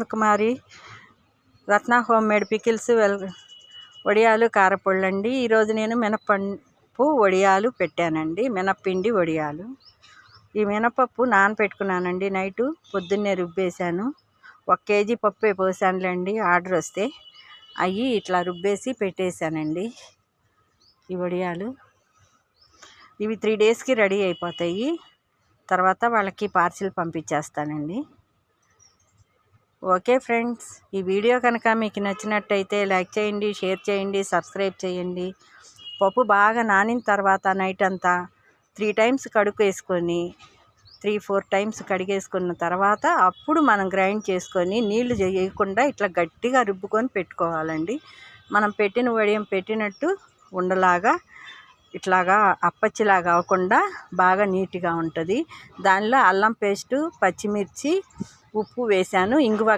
కుమారి రత్న home made pickles వడియాలు కారపొళ్ళు అండి. ఈరోజు నేను మినపప్పు వడియాలు పెట్టానండి. మినప్పిండి వడియాలు. ఈ మినపప్పు నానపెట్టుకున్నానండి నైటు. పొద్దున్నే రుబ్బేశాను. 1 కేజీ పప్పే పోసానులేండి, ఆర్డర్ వస్తే. అవి ఇట్లా రుబ్బేసి పెట్టేశానండి. ఈ వడియాలు ఇవి 3 డేస్కి రెడీ అయిపోతాయి. తర్వాత వాళ్ళకి పార్సిల్ పంపించేస్తానండి. ఓకే ఫ్రెండ్స్, ఈ వీడియో కనుక మీకు నచ్చినట్టయితే లైక్ చేయండి, షేర్ చేయండి, సబ్స్క్రైబ్ చేయండి. పప్పు బాగా నానిన తర్వాత నైట్ అంతా 3 టైమ్స్ కడుక్కేసుకొని 3-4 టైమ్స్ కడిగేసుకున్న తర్వాత అప్పుడు మనం గ్రైండ్ చేసుకొని నీళ్లు వేయకుండా ఇట్లా గట్టిగా రుబ్బుకొని పెట్టుకోవాలండి. మనం పెట్టిన వడియం పెట్టినట్టు ఉండలాగా ఇట్లాగా అప్పచ్చిలాగా అవ్వకుండా బాగా నీట్గా ఉంటుంది. దానిలో అల్లం పేస్టు, పచ్చిమిర్చి, ఉప్పు వేసాను, ఇంగువ